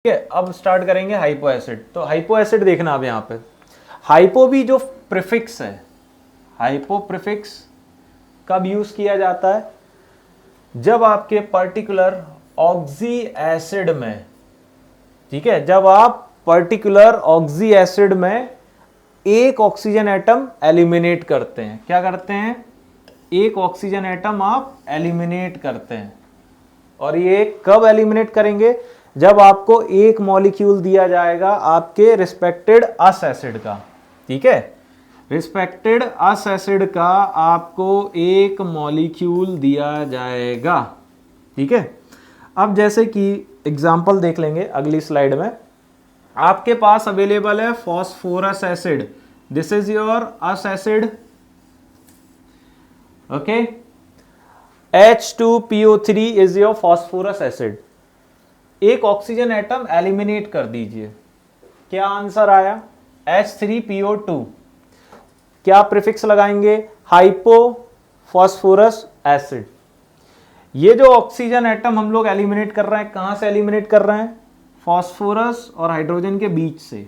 ठीक है, अब स्टार्ट करेंगे हाइपो एसिड। तो हाइपो एसिड देखना अब यहाँ पे हाइपो भी जो प्रीफिक्स है, हाइपो प्रीफिक्स कब यूज किया जाता है, जब आपके पर्टिकुलर ऑक्सी एसिड में, ठीक है, जब आप पर्टिकुलर ऑक्सी एसिड में एक ऑक्सीजन एटम एलिमिनेट करते हैं। क्या करते हैं? एक ऑक्सीजन एटम आप एलिमिनेट करते हैं। और ये कब एलिमिनेट करेंगे? जब आपको एक मॉलिक्यूल दिया जाएगा आपके रिस्पेक्टेड अस एसिड का, ठीक है, रिस्पेक्टेड अस एसिड का आपको एक मॉलिक्यूल दिया जाएगा, ठीक है। अब जैसे कि एग्जांपल देख लेंगे अगली स्लाइड में, आपके पास अवेलेबल है phosphorous acid, this is your us acid, okay. H2PO3 is your phosphorous acid. एक ऑक्सीजन एटम एलिमिनेट कर दीजिए, क्या आंसर आया? H3PO2। क्या प्रीफिक्स लगाएंगे? Hypo phosphorous acid. ये जो ऑक्सीजन एटम हम लोग एलिमिनेट कर रहे हैं, कहां से एलिमिनेट कर रहे हैं? फॉस्फोरस और हाइड्रोजन के बीच से।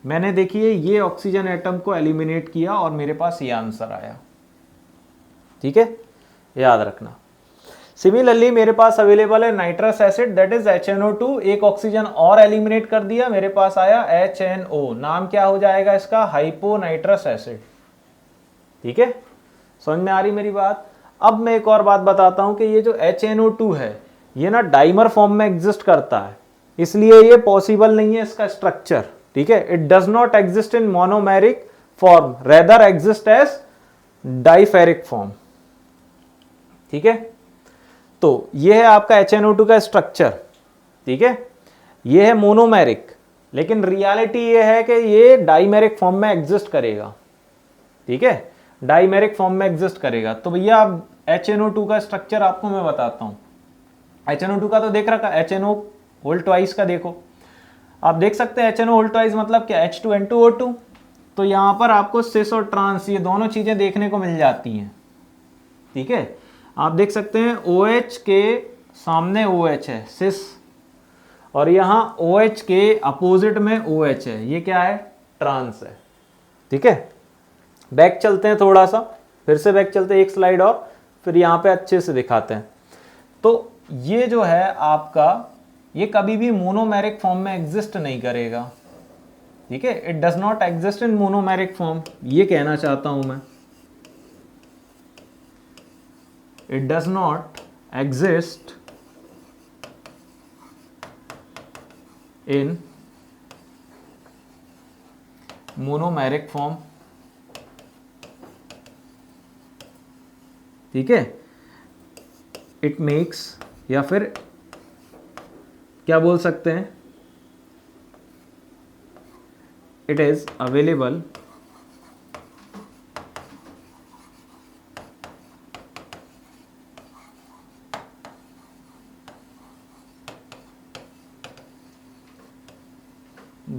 मैंने देखिए ये ऑक्सीजन एटम को एलिमिनेट किया और मेरे पास ये आंसर आया, ठीक है, याद रखना। सिमिलरली मेरे पास अवेलेबल है nitrous acid, that is HNO2। एक ऑक्सीजन और एलिमिनेट कर दिया, मेरे पास आया HNO। नाम क्या हो जाएगा इसका? हाइपो नाइट्रस एसिड, ठीक है। समझ में आ रही मेरी बात? अब मैं एक और बात बताता हूं कि ये जो HNO2 है ये ना डाइमर फॉर्म में एग्जिस्ट करता है, इसलिए ये पॉसिबल नहीं है इसका स्ट्रक्चर, ठीक है। It does not exist in monomeric form, rather exist as dimeric form, ठीक है। तो ये है आपका HNO2 का स्ट्रक्चर, ठीक है। ये है मोनोमेरिक, लेकिन रियलिटी ये है कि ये डाइमेरिक फॉर्म में एग्जिस्ट करेगा, ठीक है, डाइमेरिक फॉर्म में एग्जिस्ट करेगा। तो भैया अब HNO2 का स्ट्रक्चर आपको मैं बताता हूं। HNO2 का तो देख रखा, HNO होल ट्वाइस का देखो, आप देख सकते हैं HNO होल ट्वाइस मतलब क्या? H2N2O2। तो यहां पर आपको सिस और ट्रांस ये दोनों चीजें देखने को मिल जाती हैं, ठीक है। आप देख सकते हैं OH के सामने OH है, सिस, और यहां OH के अपोजिट में OH है, ये क्या है? ट्रांस है, ठीक है। बैक चलते हैं थोड़ा सा, फिर से बैक चलते हैं एक स्लाइड और, फिर यहां पे अच्छे से दिखाते हैं। तो ये जो है आपका, ये कभी भी मोनोमेरिक फॉर्म में एग्जिस्ट नहीं करेगा, ठीक है। It does not exist in monomeric form, ये कहना चाहता हूं मैं। It does not exist in monomeric form, ठीक है। It makes, या फिर क्या बोल सकते हैं, it is available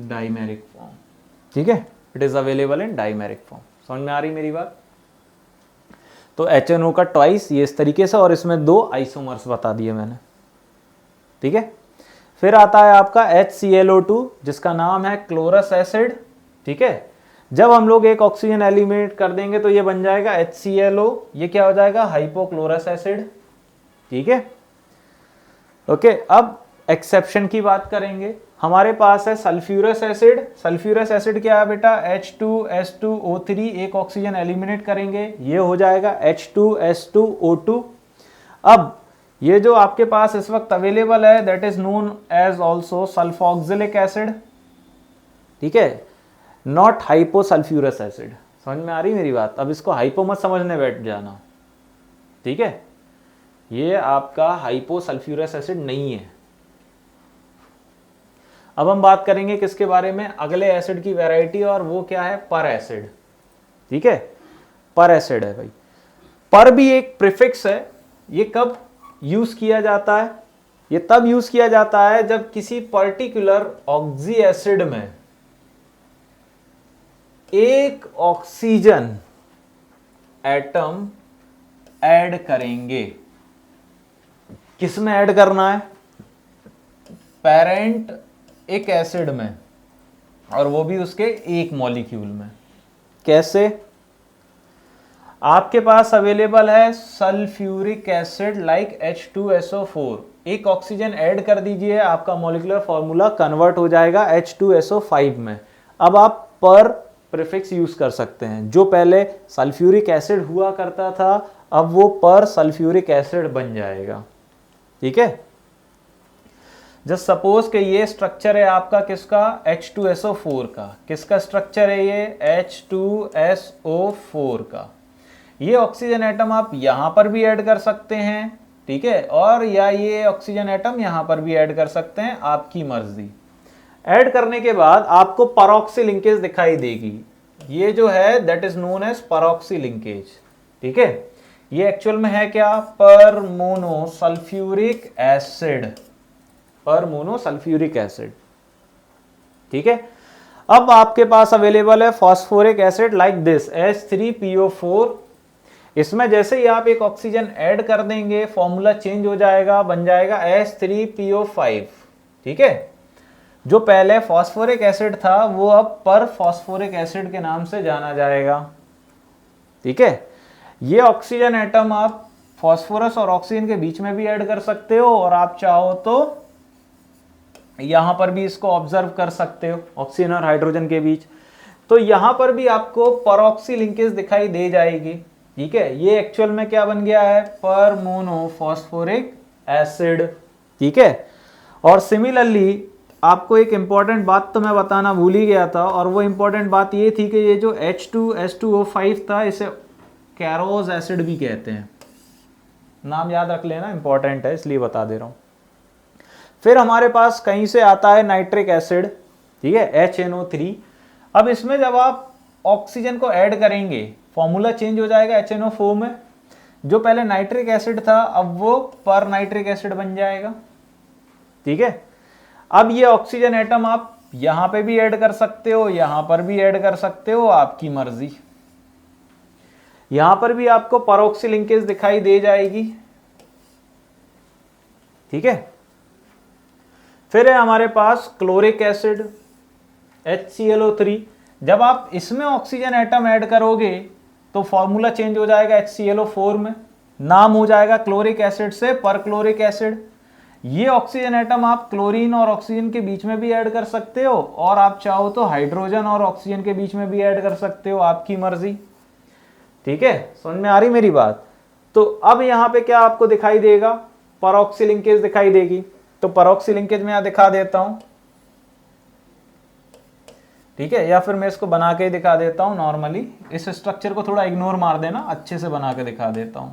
dimeric form, ठीक है। It is available in dimeric form. समझ में आ रही मेरी बात? तो HNO का ट्वाइस ये इस तरीके से, और इसमें दो आइसोमर्स बता दिए मैंने, ठीक है। फिर आता है आपका HClO2 जिसका नाम है क्लोरस एसिड, ठीक है। जब हम लोग एक ऑक्सीजन एलिमिनेट कर देंगे तो ये बन जाएगा HClO, ये क्या हो जाएगा? हाइपोक्लोरस एसिड, ठीक है, ओके। अब एक्सेप्शन की बात करेंगे, हमारे पास है सल्फ्यूरस एसिड। सल्फ्यूरस एसिड क्या है बेटा? H2S2O3, एक ऑक्सीजन एलिमिनेट करेंगे, ये हो जाएगा H2S2O2। अब ये जो आपके पास इस वक्त अवेलेबल है that is known as also sulphoxylic acid, ठीक है, नॉट हाइपोसल्फ्यूरस एसिड। समझ में आ रही मेरी बात? अब इसको हाइपो मत समझने बैठ जाना, ठीक है। ये आपका हाइपोसल्फ्यूरस एसिड नहीं है। अब हम बात करेंगे किसके बारे में? अगले एसिड की वैरायटी, और वो क्या है? पर एसिड, ठीक है, पर एसिड है भाई। पर भी एक प्रीफिक्स है। ये कब यूज किया जाता है? ये तब यूज किया जाता है जब किसी पर्टिकुलर ऑक्सी एसिड में एक ऑक्सीजन एटम ऐड करेंगे। किस में ऐड करना है? पेरेंट एक एसिड में, और वो भी उसके एक मॉलिक्यूल में। कैसे? आपके पास अवेलेबल है सल्फ्यूरिक एसिड लाइक H2SO4, एक ऑक्सीजन ऐड कर दीजिए, आपका मॉलिक्यूलर फॉर्मूला कन्वर्ट हो जाएगा H2SO5 में। अब आप पर प्रीफिक्स यूज कर सकते हैं। जो पहले सल्फ्यूरिक एसिड हुआ करता था, अब वो पर सल्फ्यूरिक एसिड बन जाएगा। ठीक है, जस्ट सपोज कि ये स्ट्रक्चर है आपका किसका, H2SO4 का। किसका स्ट्रक्चर है ये? H2SO4 का। ये ऑक्सीजन एटम आप यहां पर भी ऐड कर सकते हैं, ठीक है, और या ये ऑक्सीजन एटम यहां पर भी ऐड कर सकते हैं, आपकी मर्जी। ऐड करने के बाद आपको परऑक्सी लिंकेज दिखाई देगी। ये जो है that is known as peroxy linkage. ठीक है, ये एक्चुअल में है क्या? पर मोनोसल्फ्यूरिक एसिड, पर मोनोसल्फ्यूरिक एसिड। ठीक है, अब आपके पास अवेलेबल है phosphoric acid like this H3PO4। इसमें जैसे ही आप एक ऑक्सीजन ऐड कर देंगे, फॉर्मूला चेंज हो जाएगा, बन जाएगा H3PO5। ठीक है, जो पहले फॉस्फोरिक एसिड था वो अब पर फॉस्फोरिक एसिड के नाम से जाना जाएगा। ठीक है, ये ऑक्सीजन एटम आप फॉस्फोरस और ऑक्सीजन के बीच में भी ऐड कर सकते हो, और आप चाहो तो यहां पर भी इसको ऑब्जर्व कर सकते हो, ऑक्सीजन और हाइड्रोजन के बीच। तो यहां पर भी आपको परऑक्सी लिंकेज दिखाई दे जाएगी। ठीक है, ये एक्चुअल में क्या बन गया है? पर मोनोफॉस्फोरिक एसिड। ठीक है, और सिमिलरली आपको एक इंपॉर्टेंट बात तो मैं बताना भूल ही गया था, और वो इंपॉर्टेंट बात ये थी कि ये जो H2S2O5 था, इसे कैरोज एसिड भी कहते हैं। नाम याद रख लेना, इंपॉर्टेंट है इसलिए बता दे रहा हूं। फिर हमारे पास कहीं से आता है नाइट्रिक एसिड, ठीक है, HNO3। अब इसमें जब आप ऑक्सीजन को ऐड करेंगे, फॉर्मूला चेंज हो जाएगा HNO4 में। जो पहले नाइट्रिक एसिड था, अब वो पर नाइट्रिक एसिड बन जाएगा। ठीक है, अब ये ऑक्सीजन एटम आप यहां पे भी ऐड कर सकते हो, यहां पर भी ऐड कर सकते हो, आपकी मर्जी। यहां पर भी आपको परऑक्सी लिंकेज दिखाई दे जाएगी। ठीक है, फिर है हमारे पास क्लोरिक एसिड HClO3। जब आप इसमें ऑक्सीजन एटम ऐड करोगे तो फॉर्मूला चेंज हो जाएगा HClO4 में, नाम हो जाएगा क्लोरिक एसिड से पर क्लोरिक एसिड। ये ऑक्सीजन एटम आप क्लोरीन और ऑक्सीजन के बीच में भी ऐड कर सकते हो, और आप चाहो तो हाइड्रोजन और ऑक्सीजन के बीच में भी ऐड कर सकते हो, आपकी मर्जी। ठीक है, समझ में आ रही मेरी बात? तो अब यहां पे क्या आपको दिखाई देगा? परऑक्सी लिंकेज दिखाई देगी। तो परऑक्सी लिंकेज में यहां दिखा देता हूं, ठीक है, या फिर मैं इसको बना के ही दिखा देता हूं नॉर्मली। इस स्ट्रक्चर को थोड़ा इग्नोर मार देना, अच्छे से बना के दिखा देता हूं।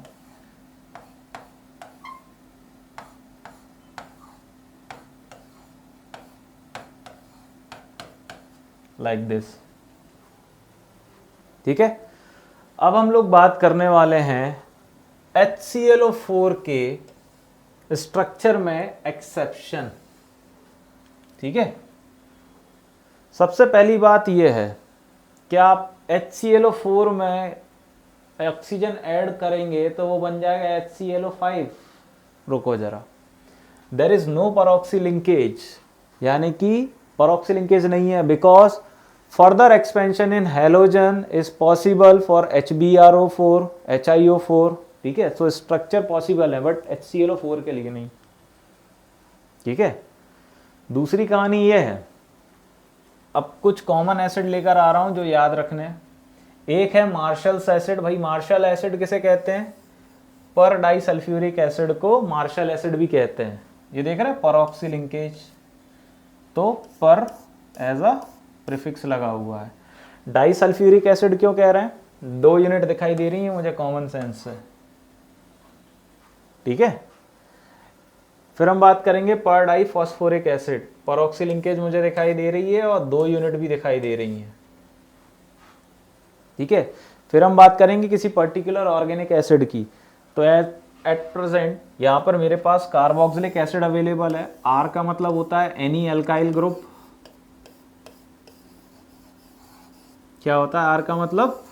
Like this. ठीक है, अब हम लोग बात करने वाले हैं HClO4 के स्ट्रक्चर में एक्सेप्शन। ठीक है, सबसे पहली बात यह है कि आप HClO4 में ऑक्सीजन ऐड करेंगे तो वो बन जाएगा HClO5। रुको जरा, there is no peroxy linkage, यानी कि परऑक्सी लिंकेज नहीं है, because further expansion in halogen is possible for HbRO4 HiO4। ठीक है, सो स्ट्रक्चर पॉसिबल है बट HClO4 के लिए नहीं। ठीक है, दूसरी कहानी ये है, अब कुछ कॉमन एसिड लेकर आ रहा हूं जो याद रखने। एक है मार्शल्स एसिड। भाई मार्शल एसिड किसे कहते हैं? पर डाई सल्फ्यूरिक एसिड को मार्शल एसिड भी कहते हैं। ये देख रहे हैं परऑक्सी लिंकेज, तो पर एज अ प्रीफिक्स लगा हुआ है। डाई सल्फ्यूरिक एसिड क्यों कह रहे हैं? 2 यूनिट दिखाई दे रही है मुझे कॉमन सेंस से। ठीक है, फिर हम बात करेंगे पर diphosphoric acid. Peroxy linkage मुझे दिखाई दे रही है और 2 यूनिट भी दिखाई दे रही हैं। ठीक है, फिर हम बात करेंगे किसी पर्टिकुलर ऑर्गेनिक एसिड की। तो एट प्रेजेंट यहाँ पर मेरे पास कार्बोक्सिलिक एसिड अवेलेबल है। आर का मतलब होता है एनी एल्काइल ग्रुप। क्या होता है आर का मतलब?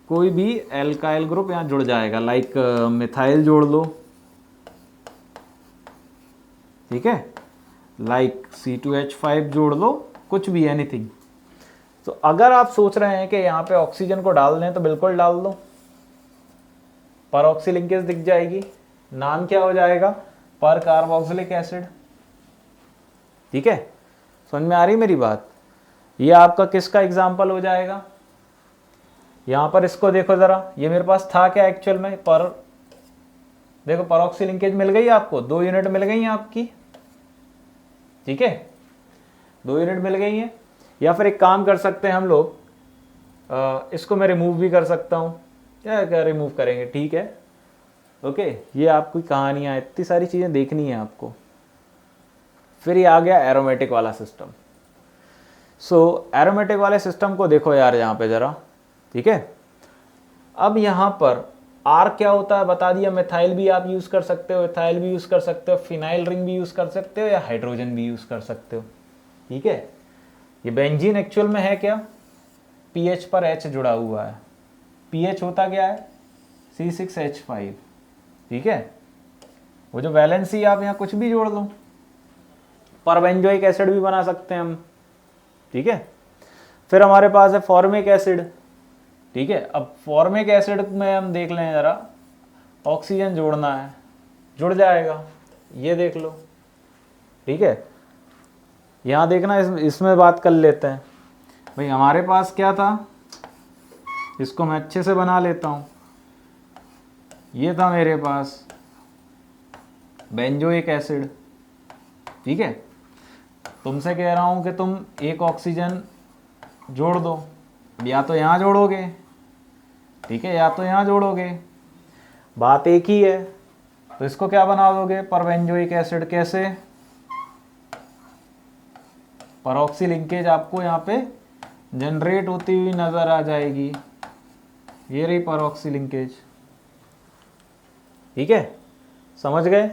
कोई भी एल्काइल ग्रुप यहाँ जुड़ जाएगा, लाइक मिथाइल जोड़ लो। ठीक है, लाइक C2H5 जोड़ लो, कुछ भी, एनीथिंग। तो अगर आप सोच रहे हैं कि यहाँ पे ऑक्सीजन को डाल दें तो बिल्कुल डाल दो, पर ऑक्सी लिंकेज दिख जाएगी, नाम क्या हो जाएगा, पर कार्बोक्सिलिक एसिड। ठीक है, समझ में आ रही मेरी बात। ये आपका किसका एग्जाम्पल हो जाएगा, यहाँ पर इसको देखो ज़रा, ये मेरे पास था क्या एक्चुअल में, पर देखो परऑक्सी लिंकेज मिल गई आपको, 2 यूनिट मिल गई हैं आपकी। ठीक है, 2 यूनिट मिल गई हैं। या फिर एक काम कर सकते हैं हम लोग, इसको मैं रिमूव भी कर सकता हूँ, क्या रिमूव करेंगे, ठीक है, ओके। ये आपकी कहानियाँ, इतनी सारी चीज़ें देखनी है आपको। फिर ये आ गया एरोमेटिक वाला सिस्टम। सो एरोमेटिक वाले सिस्टम को देखो यार यहाँ पे ज़रा, ठीक है। अब यहाँ पर आर क्या होता है बता दिया, मिथाइल भी आप यूज़ कर सकते हो, इथाइल भी यूज़ कर सकते हो, फिनाइल रिंग भी यूज़ कर सकते हो, या हाइड्रोजन भी यूज़ कर सकते हो। ठीक है, ये बेंजीन एक्चुअल में है क्या, पीएच पर एच जुड़ा हुआ है, पीएच होता क्या है C6H5। ठीक है, वो जो वैलेंसी आप यहाँ कुछ भी जोड़ लो, परबेंजोइक एसिड भी बना सकते हैं हम। ठीक है, फिर हमारे पास है फॉर्मिक एसिड। ठीक है, अब फॉर्मिक एसिड में हम देख लें ज़रा, ऑक्सीजन जोड़ना है, जुड़ जाएगा, ये देख लो। ठीक है, यहाँ देखना, इसमें बात कर लेते हैं भाई। हमारे पास क्या था, इसको मैं अच्छे से बना लेता हूँ। ये था मेरे पास बेंजोइक एसिड। ठीक है, तुमसे कह रहा हूँ कि तुम एक ऑक्सीजन जोड़ दो, या तो यहाँ जोड़ोगे, ठीक है, या तो यहाँ जोड़ोगे, बात एक ही है। तो इसको क्या बना दोगे, परबेंजोइक एसिड। कैसे, परऑक्सी लिंकेज आपको यहाँ पे जनरेट होती हुई नजर आ जाएगी, ये रही परऑक्सी लिंकेज। ठीक है, समझ गए,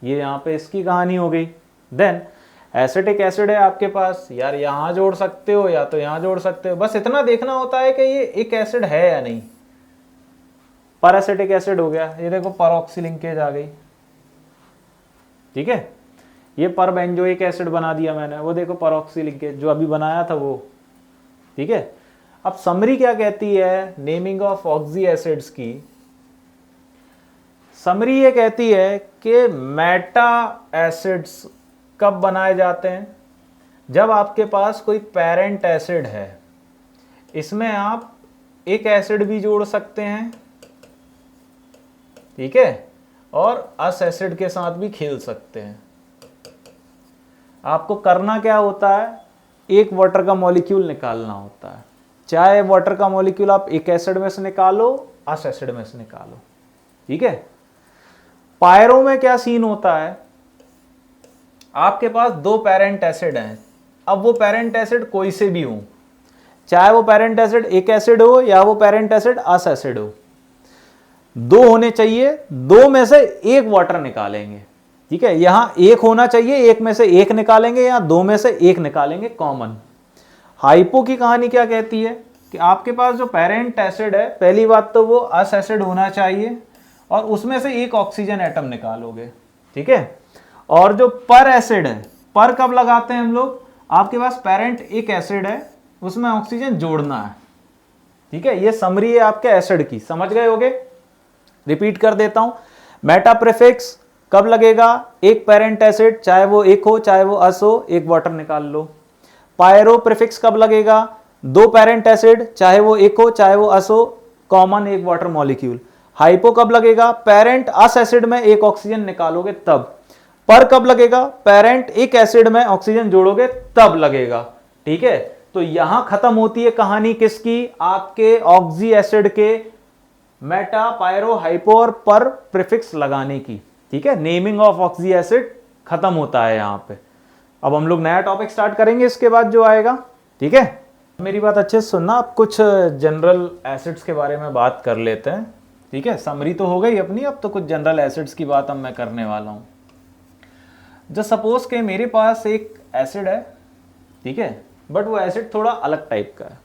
ये यहाँ पे इसकी कहानी हो गई। देन एसिटिक एसिड है आपके पास, यार यहाँ जोड़ सकते हो या तो यहाँ जोड़ सकते हो, बस इतना देखना होता है कि ये एक एसिड है या नहीं। पैरासिटिक एसिड हो गया, ये देखो परऑक्सी लिंकेज आ गई। ठीक है, ये परबेंजोइक एसिड बना दिया मैंने, वो देखो परऑक्सी लिंकेज जो अभी बनाया था वो। ठीक है, अब समरी क्या कहती है नेमिंग ऑफ ऑक्सी एसिड्स की, समरी ये कहती है कि मेटा एसिड्स कब बनाए जाते हैं, जब आपके पास कोई पेरेंट एसिड है, इसमें आप एक एसिड भी जोड़ सकते हैं, ठीक है, और अस एसिड के साथ भी खेल सकते हैं। आपको करना क्या होता है, एक वाटर का मॉलिक्यूल निकालना होता है, चाहे वाटर का मॉलिक्यूल आप एक एसिड में से निकालो, अस एसिड में से निकालो। ठीक है, पायरो में क्या सीन होता है, आपके पास 2 पेरेंट एसिड हैं, अब वो पेरेंट एसिड कोई से भी हो, चाहे वो पेरेंट एसिड एक एसिड हो या वो पेरेंट एसिड अस एसिड हो, 2 होने चाहिए, 2 में से एक वाटर निकालेंगे। ठीक है, यहां एक होना चाहिए, एक में से एक निकालेंगे या 2 में से एक निकालेंगे कॉमन। हाइपो की कहानी क्या कहती है कि आपके पास जो पेरेंट एसिड है, पहली बात तो वो अस एसिड होना चाहिए और उसमें से एक ऑक्सीजन एटम निकालोगे। ठीक है, और जो पर एसिड है, पर कब लगाते हैं हम लोग, आपके पास पेरेंट एक एसिड है, उसमें ऑक्सीजन जोड़ना है। ठीक है, ये समरी है आपके एसिड की, समझ गए होगे। रिपीट कर देता हूं, मेटा प्रीफिक्स कब लगेगा, एक पेरेंट एसिड, चाहे वो एक हो चाहे वो अस हो, एक वाटर निकाल लो। पायरो प्रीफिक्स कब लगेगा, 2 पेरेंट एसिड, चाहे वो एक हो चाहे वो अस हो, कॉमन एक वाटर मॉलिक्यूल। हाइपो कब लगेगा, पेरेंट अस एसिड में एक ऑक्सीजन निकालोगे तब। पर कब लगेगा, पेरेंट एक एसिड में ऑक्सीजन जोड़ोगे तब लगेगा। ठीक है, तो यहां खत्म होती है कहानी किसकी, आपके ऑक्सी एसिड के मेटा, पायरो, हाइपो और पर प्रीफिक्स लगाने की। ठीक है, नेमिंग ऑफ ऑक्सी एसिड खत्म होता है यहां पे। अब हम लोग नया टॉपिक स्टार्ट करेंगे इसके बाद जो आएगा। ठीक है, मेरी बात अच्छे से सुनना, अब कुछ जनरल एसिड्स के बारे में बात कर लेते हैं। ठीक है, समरी तो हो गई अपनी, अब तो कुछ जनरल एसिड्स की बात अब मैं करने वाला हूं। जो सपोज के मेरे पास एक एसिड है, ठीक है, बट वो एसिड थोड़ा अलग टाइप का है,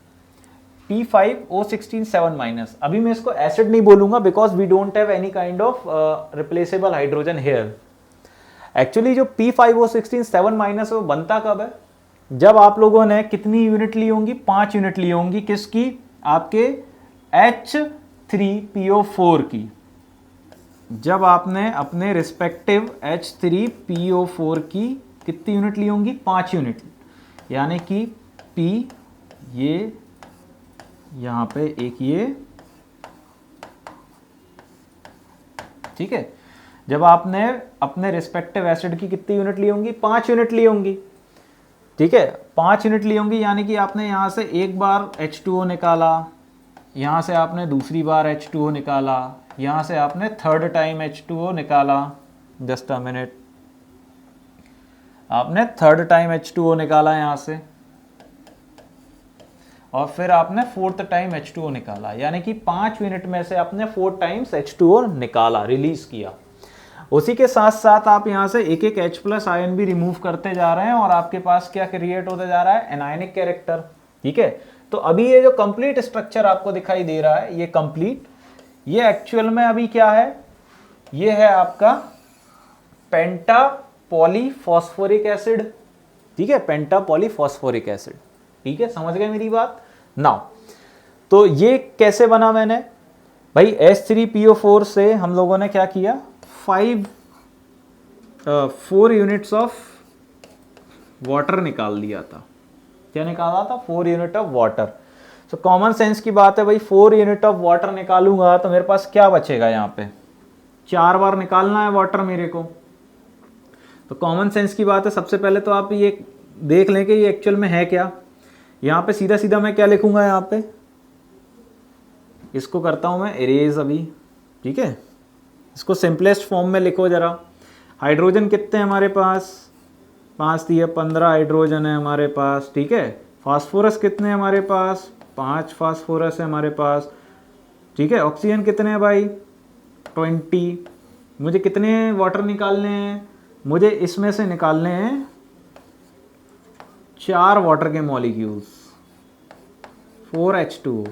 P5O16 - अभी मैं इसको एसिड नहीं बोलूंगा because we don't have any kind of replaceable hydrogen here. Actually जो P5O16 7 माइनस है वो बनता कब है, जब आप लोगों ने कितनी यूनिट ली होंगी, 5 यूनिट ली होंगी, किसकी, आपके H3PO4 की। जब आपने अपने रिस्पेक्टिव H3PO4 की कितनी यूनिट ली होंगी, 5 यूनिट, यानी कि P, ये यहां पे एक ये, ठीक है। जब आपने अपने रिस्पेक्टिव एसिड की कितनी यूनिट ली होंगी, 5 यूनिट ली होंगी, ठीक है, 5 यूनिट ली होंगी, यानी कि आपने यहां से एक बार H2O निकाला, यहां से आपने दूसरी बार H2O निकाला, यहां से आपने थर्ड टाइम H2O निकाला, जस्ट अ मिनट, आपने थर्ड टाइम H2O निकाला यहां से, और फिर आपने फोर्थ टाइम H2O निकाला, यानी कि 5 यूनिट में से आपने 4 टाइम्स H2O निकाला, रिलीज किया। उसी के साथ साथ आप यहां से एक एक H+ आयन भी रिमूव करते जा रहे हैं और आपके पास क्या क्रिएट होता जा रहा है, एनायनिक कैरेक्टर, ठीक है। तो अभी ये जो कंप्लीट स्ट्रक्चर आपको दिखाई दे रहा है, ये कंप्लीट, ये एक्चुअल में अभी क्या है, ये है आपका पेंटा पॉलीफॉस्फोरिक एसिड, ठीक है, पेंटा पॉलीफॉस्फोरिक एसिड, ठीक है, समझ गए मेरी बात। नाउ तो ये कैसे बना, मैंने भाई H3PO4 से हम लोगों ने क्या किया, 4 यूनिट्स ऑफ वाटर निकाल दिया था। क्या निकाला था, 4 यूनिट ऑफ वाटर। तो कॉमन सेंस की बात है भाई, 4 यूनिट ऑफ वाटर निकालूंगा तो मेरे पास क्या बचेगा, यहाँ पे 4 बार निकालना है वाटर मेरे को। तो कॉमन सेंस की बात है, सबसे पहले तो आप ये देख लें कि ये एक्चुअल में है क्या। यहाँ पे सीधा सीधा मैं क्या लिखूंगा, यहाँ पे इसको करता हूं मैं इरेज अभी, ठीक है। इसको सिंपलेस्ट फॉर्म में लिखो जरा। हाइड्रोजन कितने हैं हमारे पास, 5 दिए, 15 हाइड्रोजन है हमारे पास, ठीक है। फास्फोरस कितने हैं हमारे पास, 5 फास्फोरस है हमारे पास, ठीक है। ऑक्सीजन कितने हैं भाई, 20। मुझे कितने वाटर निकालने हैं, मुझे इसमें से निकालने हैं 4 वाटर के मॉलिक्यूल्स, 4H2O।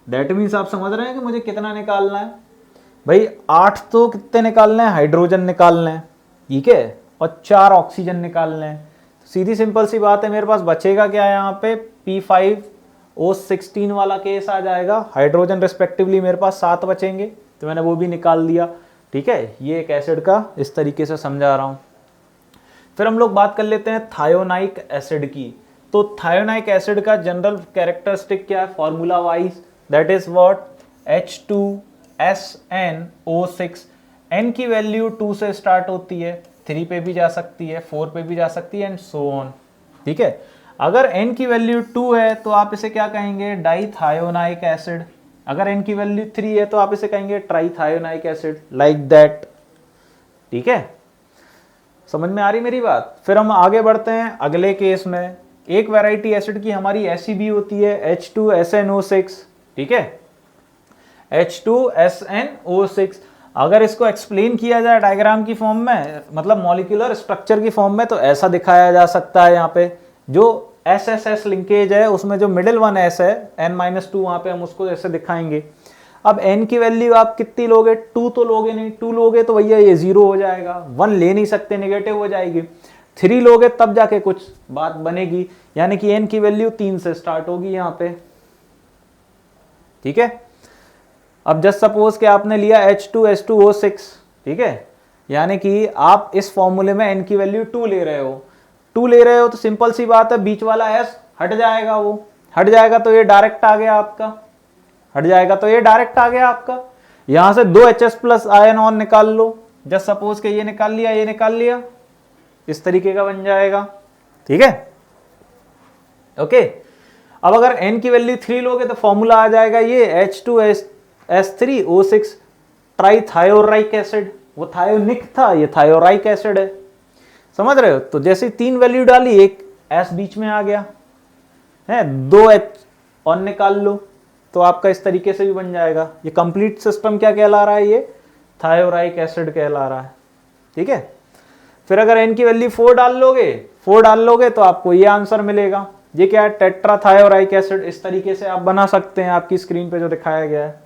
दैट मीन्स आप समझ रहे हैं कि मुझे कितना निकालना है भाई, 8 तो कितने निकालने हैं, हाइड्रोजन निकालने हैं, ठीक है, और 4 ऑक्सीजन निकालने हैं। सीधी सिंपल सी बात है, मेरे पास बचेगा क्या, यहाँ पे P5O16 वाला केस आ जाएगा। हाइड्रोजन रिस्पेक्टिवली मेरे पास 7 बचेंगे, तो मैंने वो भी निकाल दिया, ठीक है। ये एक एसिड का इस तरीके से समझा रहा हूँ। फिर हम लोग बात कर लेते हैं थायोनाइक एसिड की। तो थायोनाइक एसिड का जनरल कैरेक्टरिस्टिक क्या है, formula wise, that is what, H2SnO6। N की वैल्यू 2 से स्टार्ट होती है, 3 पे भी जा सकती है, 4 पे भी जा सकती है, एंड सो ऑन, ठीक है। अगर N की वैल्यू 2 है तो आप इसे क्या कहेंगे, डाइथायोनाइक एसिड। अगर N की वैल्यू 3 है तो आप इसे कहेंगे ट्राइथायोनाइक एसिड, लाइक दैट, ठीक है। समझ में आ रही मेरी बात। फिर हम आगे बढ़ते हैं अगले केस में। एक वैरायटी एसिड की हमारी ऐसी भी होती है H2SnO6, ठीक है, H2SnO6। अगर इसको एक्सप्लेन किया जाए डायग्राम की फॉर्म में, मतलब मॉलिक्यूलर स्ट्रक्चर की फॉर्म में, तो ऐसा दिखाया जा सकता है। यहाँ पे जो SSS लिंकेज है उसमें जो मिडिल वन S है N-2, वहां पे हम उसको ऐसे दिखाएंगे। अब N की वैल्यू आप कितनी लोगे, 2 तो लोगे नहीं, 2 लोगे तो भैया ये 0 हो जाएगा, 1 ले नहीं सकते, नेगेटिव हो जाएगी। 3 लोगे तब जाके कुछ बात बनेगी, यानी कि N की वैल्यू 3 से स्टार्ट होगी यहाँ पे, ठीक है। अब जस्ट सपोज कि आपने लिया H2S2O6, ठीक है, यानी कि आप इस फॉर्मूले में N की वैल्यू 2 ले रहे हो, 2 ले रहे हो, तो सिंपल सी बात है, बीच वाला S हट जाएगा, वो हट जाएगा तो ये डायरेक्ट आ गया आपका, हट जाएगा तो ये डायरेक्ट आ गया आपका। यहां से 2 HS+ आयन और निकाल लो, जस्ट सपोज के ये निकाल लिया, ये निकाल लिया, इस तरीके का बन जाएगा, ठीक है, ओके। अब अगर N की वैल्यू 3 लोगे तो फॉर्मूला आ जाएगा ये H2S3O6 ट्राइथायोराइक एसिड। वो थायोनिक था, ये थायोराइक एसिड है, समझ रहे हो। तो जैसे 3 वैल्यू डाली, एक S बीच में आ गया है, 2 H और निकाल लो, तो आपका इस तरीके से भी बन जाएगा। ये कंप्लीट सिस्टम क्या कहला रहा है, ये थायोराइक एसिड कहला रहा है, ठीक है। फिर अगर N की वैल्यू 4 डाल लोगे तो आपको ये आंसर मिलेगा। ये क्या है, टेट्राथायोराइक एसिड। इस तरीके से आप बना सकते हैं, आपकी स्क्रीन पे जो दिखाया गया है।